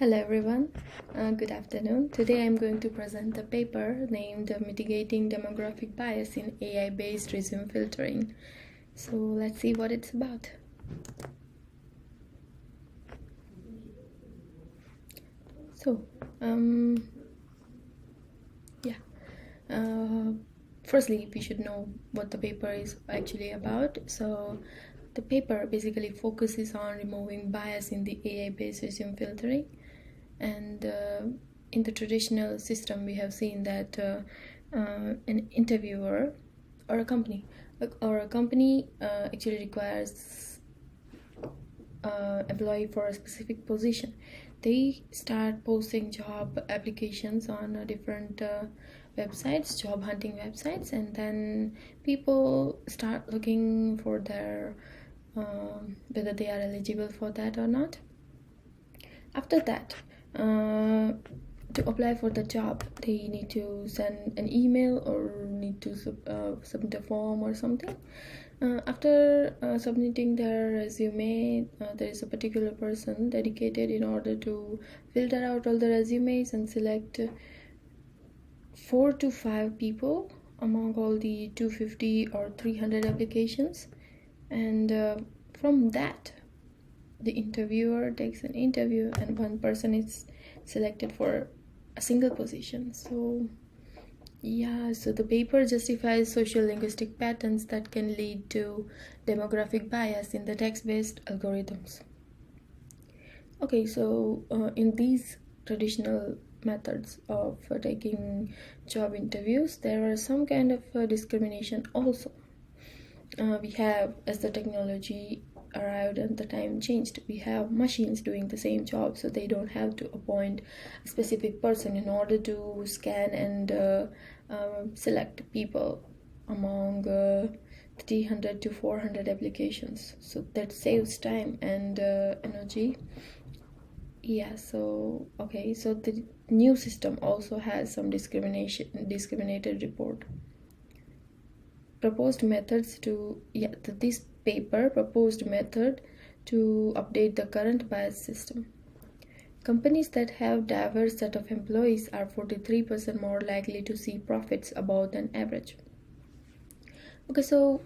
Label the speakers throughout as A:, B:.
A: Hello everyone, good afternoon. Today I'm going to present a paper named Mitigating Demographic Bias in AI-based Resume Filtering. So let's see what it's about. So, firstly, we should know what the paper is actually about. So the paper basically focuses on removing bias in the AI-based resume filtering. And in the traditional system, we have seen that an interviewer or a company actually requires employee for a specific position. They start posting job applications on different websites, job hunting websites, and then people start looking for their whether they are eligible for that or not. After that, to apply for the job, they need to send an email or need to submit a form or something. After submitting their resume, there is a particular person dedicated in order to filter out all the resumes and select 4 to 5 people among all the 250 or 300 applications, and from that the interviewer takes an interview and one person is selected for a single position. So the paper justifies social linguistic patterns that can lead to demographic bias in the text-based algorithms. Okay, so in these traditional methods of taking job interviews, there are some kind of discrimination also. We have, as the technology arrived and the time changed, we have machines doing the same job, so they don't have to appoint a specific person in order to scan and select people among 300 to 400 applications. So that saves time and energy. So the new system also has some discriminated report. This paper proposed method to update the current bias system. Companies that have diverse set of employees are 43% more likely to see profits above than average. Okay, so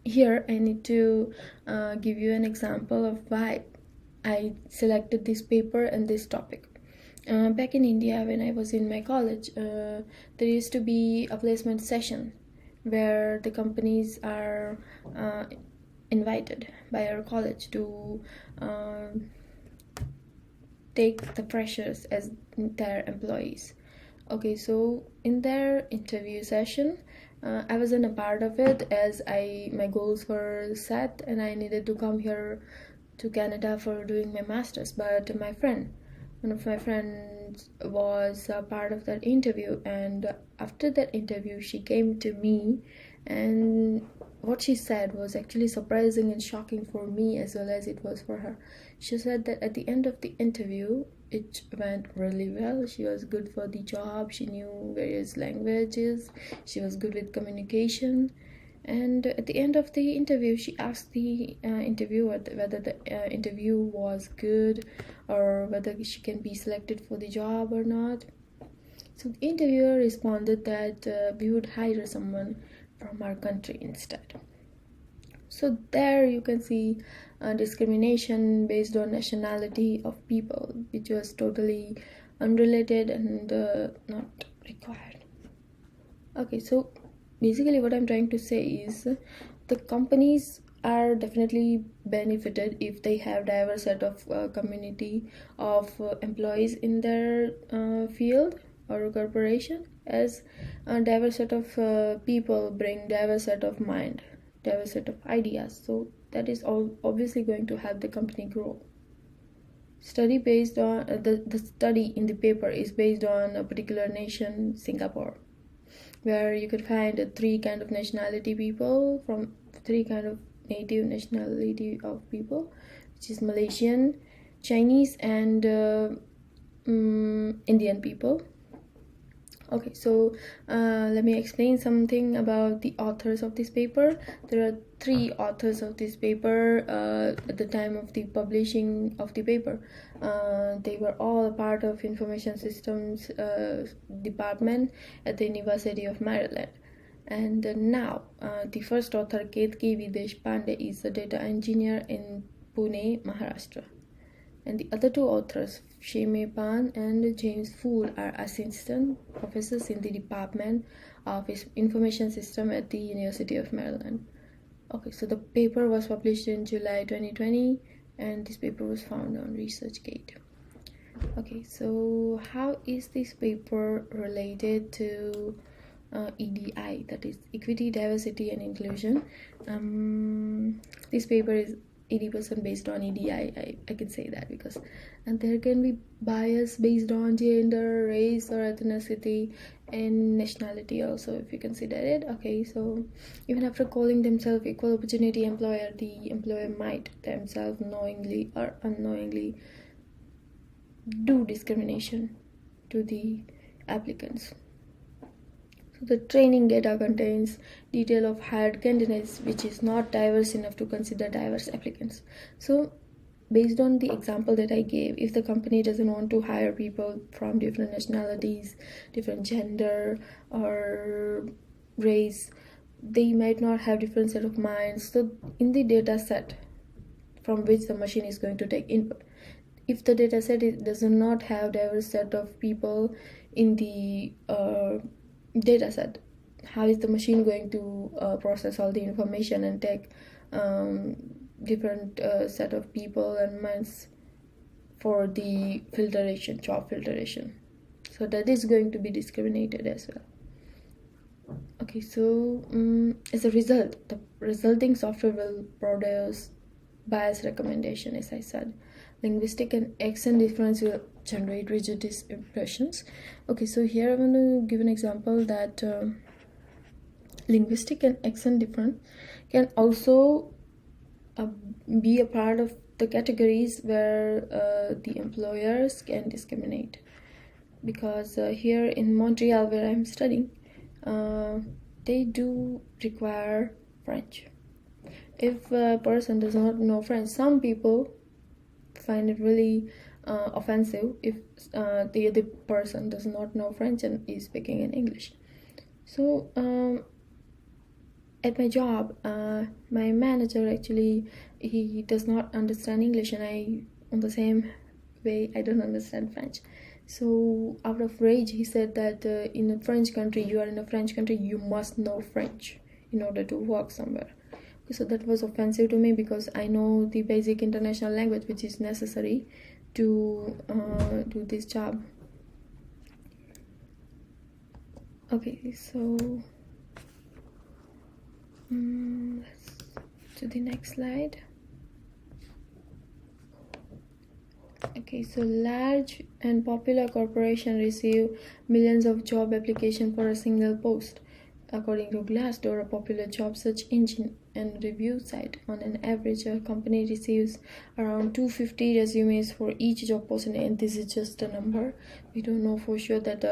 A: here I need to give you an example of why I selected this paper and this topic. Back in India, when I was in my college, there used to be a placement session where the companies are invited by our college to take the freshers as their employees. Okay, so in their interview session, I wasn't a part of it as my goals were set and I needed to come here to Canada for doing my master's. But one of my friends was a part of that interview, and after that interview she came to me, and what she said was actually surprising and shocking for me as well as it was for her. She said that at the end of the interview it went really well. She was good for the job, she knew various languages, she was good with communication. And at the end of the interview, she asked the interviewer whether the interview was good or whether she can be selected for the job or not. So the interviewer responded that we would hire someone from our country instead. So there you can see discrimination based on nationality of people, which was totally unrelated and not required. Okay, so basically what I'm trying to say is the companies are definitely benefited if they have diverse set of community of employees in their field or corporation, as a diverse set of people bring diverse set of mind, diverse set of ideas, so that is all obviously going to help the company grow. Study based on the study in the paper is based on a particular nation, Singapore, where you could find 3 kind of nationality people from 3 kind of native nationality of people, which is Malaysian, Chinese, and Indian people. Okay, so let me explain something about the authors of this paper. There are 3 authors of this paper at the time of the publishing of the paper. They were all part of information systems department at the University of Maryland. And now the first author, Ketki Deshpande, is a data engineer in Pune, Maharashtra. And the other 2 authors, Sheme Pan and James Fool, are assistant professors in the Department of Information System at the University of Maryland. Okay, so the paper was published in July 2020, and this paper was found on ResearchGate. Okay, so how is this paper related to EDI, that is Equity, Diversity and Inclusion? This paper is 80% based on EDI. I can say that because and there can be bias based on gender, race or ethnicity and nationality also, if you consider it. Okay, so even after calling themselves equal opportunity employer, the employer might themselves knowingly or unknowingly do discrimination to the applicants. So the training data contains detail of hired candidates which is not diverse enough to consider diverse applicants. So based on the example that I gave, if the company doesn't want to hire people from different nationalities, different gender or race, they might not have different set of minds. So in the data set from which the machine is going to take input, if the data set does not have diverse set of people in the data set, how is the machine going to process all the information and take different set of people and minds for the filtration, job filtration? So that is going to be discriminated as well. Okay, so as a result, the resulting software will produce bias recommendation, as I said. Linguistic and accent difference will generate rigid impressions. Okay, so here I'm going to give an example that linguistic and accent difference can also be a part of the categories where the employers can discriminate. Because here in Montreal, where I'm studying, they do require French. If a person does not know French, some people find it really offensive if the other person does not know French and is speaking in English. So at my job, my manager actually, he does not understand English, and I, on the same way, I don't understand French. So out of rage, he said that in a French country, you are in a French country, you must know French in order to work somewhere. So that was offensive to me because I know the basic international language which is necessary to do this job. Okay, so let's to the next slide. Okay, so large and popular corporations receive millions of job applications for a single post. According to Glassdoor, a popular job search engine and review site, on an average, a company receives around 250 resumes for each job posting, and this is just a number. We don't know for sure that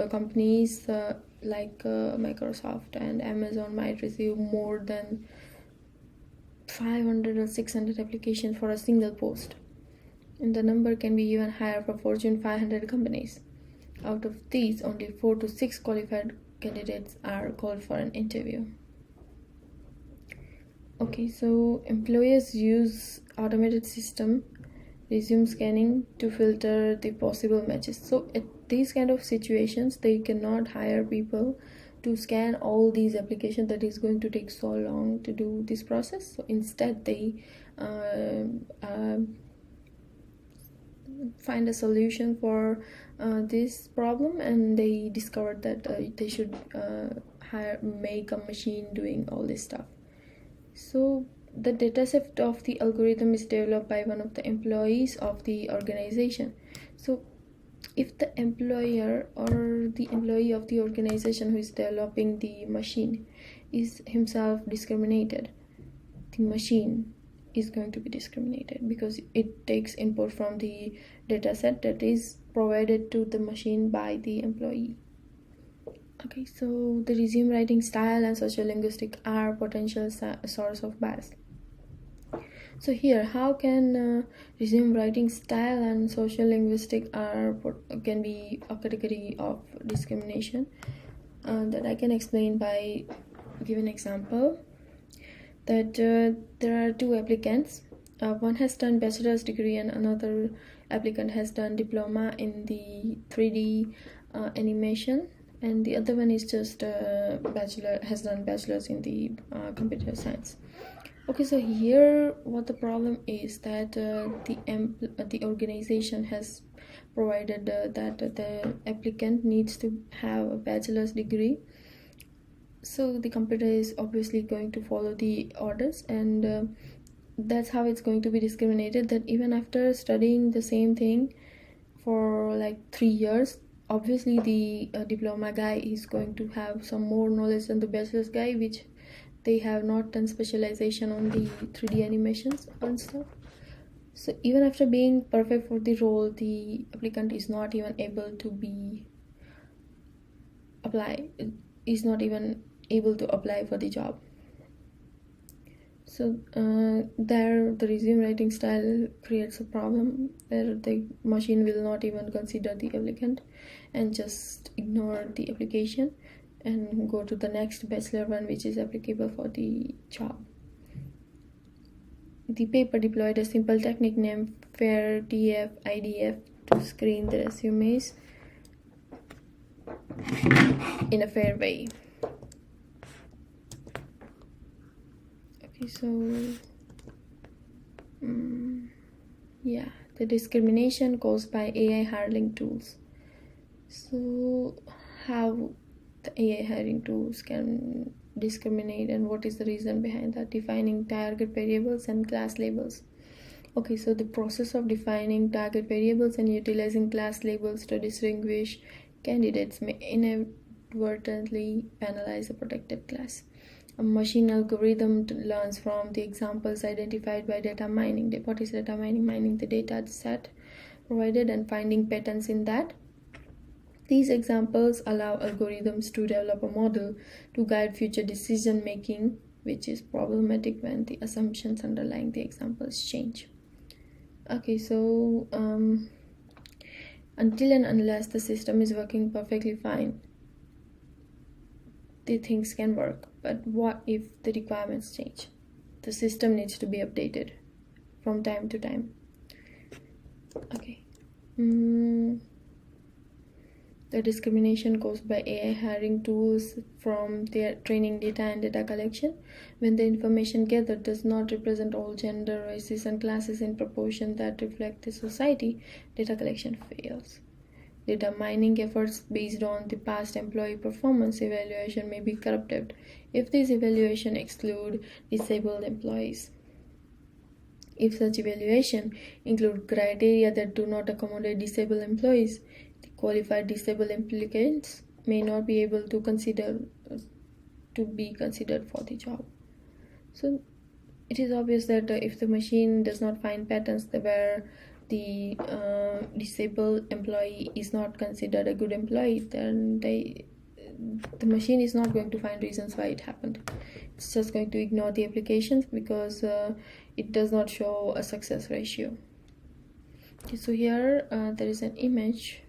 A: companies like Microsoft and Amazon might receive more than 500 or 600 applications for a single post. And the number can be even higher for Fortune 500 companies. Out of these, only 4 to 6 qualified candidates are called for an interview. Okay, so employers use automated system resume scanning to filter the possible matches. So at these kind of situations, they cannot hire people to scan all these applications. That is going to take so long to do this process. So instead, they find a solution for this problem, and they discovered that they should make a machine doing all this stuff. So the dataset of the algorithm is developed by one of the employees of the organization. So if the employer or the employee of the organization who is developing the machine is himself discriminated, the machine is going to be discriminated because it takes input from the dataset that is provided to the machine by the employee. Okay, so the resume writing style and social linguistic are potential source of bias. So here, how can resume writing style and social linguistic can be a category of discrimination? That I can explain by giving an example. That there are two applicants. One has done bachelor's degree and another applicant has done diploma in the 3D animation, and the other one is just has done bachelor's in the computer science. Okay, so here what the problem is that the organization has provided that the applicant needs to have a bachelor's degree. So the computer is obviously going to follow the orders, and that's how it's going to be discriminated, that even after studying the same thing for like 3 years, obviously the diploma guy is going to have some more knowledge than the bachelor's guy, which they have not done specialization on the 3D animations and stuff. So even after being perfect for the role, the applicant is not even able to apply for the job. So there the resume writing style creates a problem where the machine will not even consider the applicant and just ignore the application and go to the next bachelor one which is applicable for the job. The paper deployed a simple technique named FAIR TF IDF to screen the resumes in a fair way. Okay, so the discrimination caused by AI hiring tools. So how the AI hiring tools can discriminate and what is the reason behind that? Defining target variables and class labels. Okay, so the process of defining target variables and utilizing class labels to distinguish candidates may inadvertently penalize a protected class. A machine algorithm learns from the examples identified by data mining. What is data mining? Mining the data set provided and finding patterns in that. These examples allow algorithms to develop a model to guide future decision making, which is problematic when the assumptions underlying the examples change. Okay, so until and unless the system is working perfectly fine, the things can work. But what if the requirements change? The system needs to be updated from time to time. Okay. The discrimination caused by AI hiring tools from their training data and data collection. When the information gathered does not represent all gender, races, and classes in proportion that reflect the society, data collection fails. Data mining efforts based on the past employee performance evaluation may be corrupted if these evaluations exclude disabled employees. If such evaluation include criteria that do not accommodate disabled employees, the qualified disabled applicants may not be able to be considered for the job. So it is obvious that if the machine does not find patterns where the disabled employee is not considered a good employee, then the machine is not going to find reasons why it happened. It's just going to ignore the applications because it does not show a success ratio. Okay, so here there is an image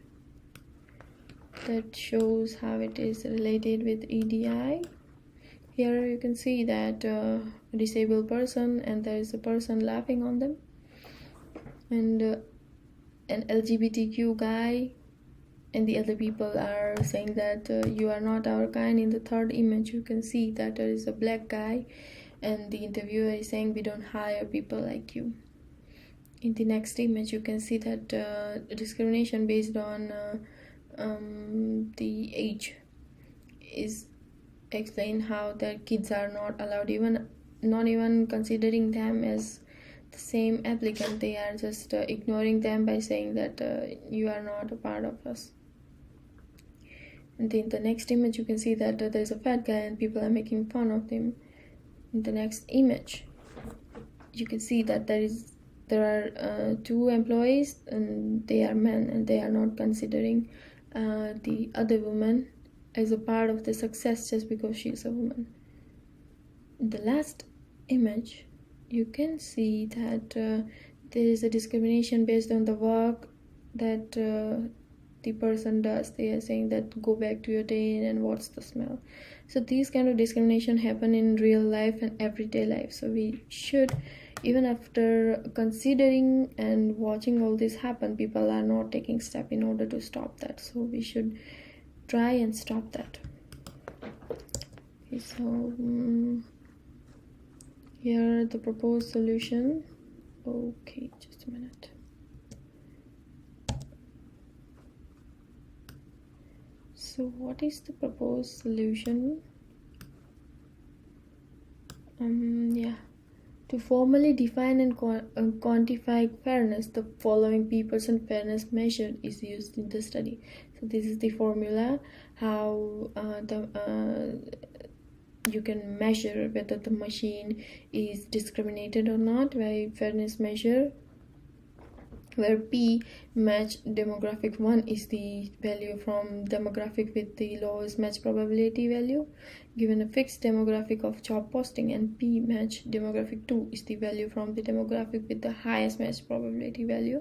A: that shows how it is related with EDI. Here you can see that a disabled person and there is a person laughing on them, and an LGBTQ guy and the other people are saying that you are not our kind. In the third image you can see that there is a black guy and the interviewer is saying we don't hire people like you. In the next image you can see that discrimination based on the age is explained, how that kids are not allowed, not even considering them as the same applicant. They are just ignoring them by saying that you are not a part of us. And in the next image you can see that there's a fat guy and people are making fun of him. In the next image you can see that there are two employees and they are men and they are not considering the other woman as a part of the success just because she is a woman. In the last image, you can see that there is a discrimination based on the work that the person does. They are saying that go back to your day and what's the smell. So these kind of discrimination happen in real life and everyday life. So we should, even after considering and watching all this happen, people are not taking step in order to stop that. So we should try and stop that. Okay, so here the proposed solution. Okay, just a minute. So what is the proposed solution? To formally define and quantify fairness, the following P% fairness measure is used in the study. So this is the formula how you can measure whether the machine is discriminated or not by fairness measure, where P match demographic 1 is the value from demographic with the lowest match probability value given a fixed demographic of job posting, and P match demographic 2 is the value from the demographic with the highest match probability value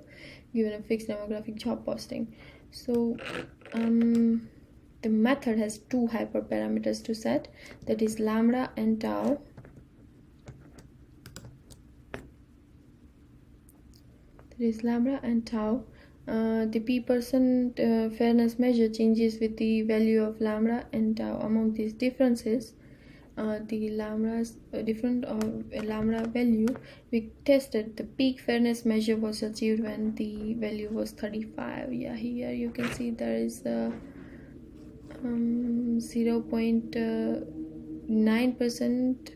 A: given a fixed demographic job posting. So the method has two hyperparameters to set, that is lambda and tau. The P% fairness measure changes with the value of lambda and tau. Among these differences, the lambdas different lambda value we tested, the peak fairness measure was achieved when the value was 35. Yeah, here you can see there is a 0.9%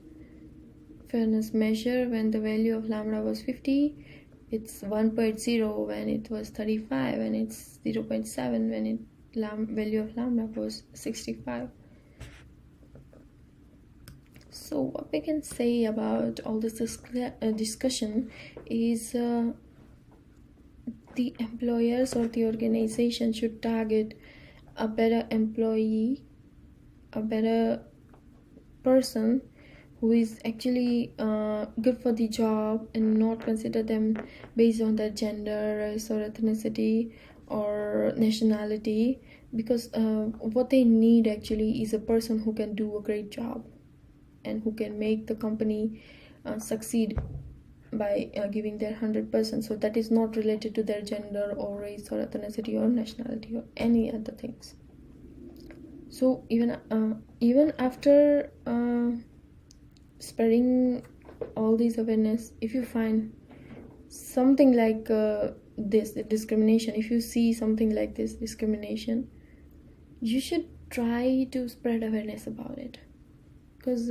A: fairness measure when the value of lambda was 50. It's 1.0 when it was 35, and it's 0.7 when value of lambda was 65. So what we can say about all this discussion is the employers or the organization should target a better employee, a better person who is actually good for the job, and not consider them based on their gender, race or ethnicity or nationality, because what they need actually is a person who can do a great job and who can make the company succeed by giving their 100%. So that is not related to their gender or race or ethnicity or nationality or any other things. So even after spreading all these awareness, if you find something like this discrimination, if you see something like this discrimination, you should try to spread awareness about it, because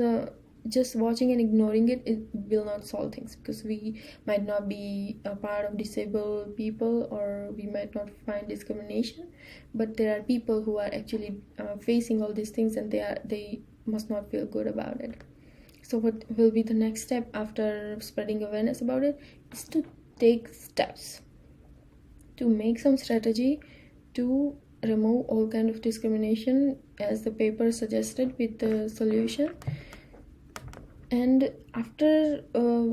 A: just watching and ignoring it will not solve things, because we might not be a part of disabled people, or we might not find discrimination, but there are people who are actually facing all these things, and they must not feel good about it. So what will be the next step after spreading awareness about it is to take steps to make some strategy to remove all kind of discrimination as the paper suggested with the solution. And after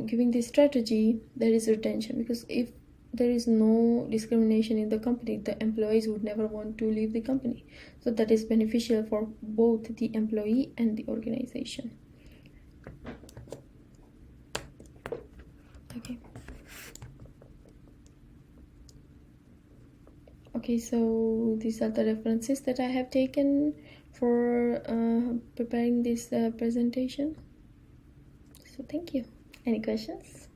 A: giving this strategy, there is retention, because if there is no discrimination in the company, the employees would never want to leave the company. So that is beneficial for both the employee and the organization. Okay, so these are the references that I have taken for preparing this presentation. So thank you. Any questions?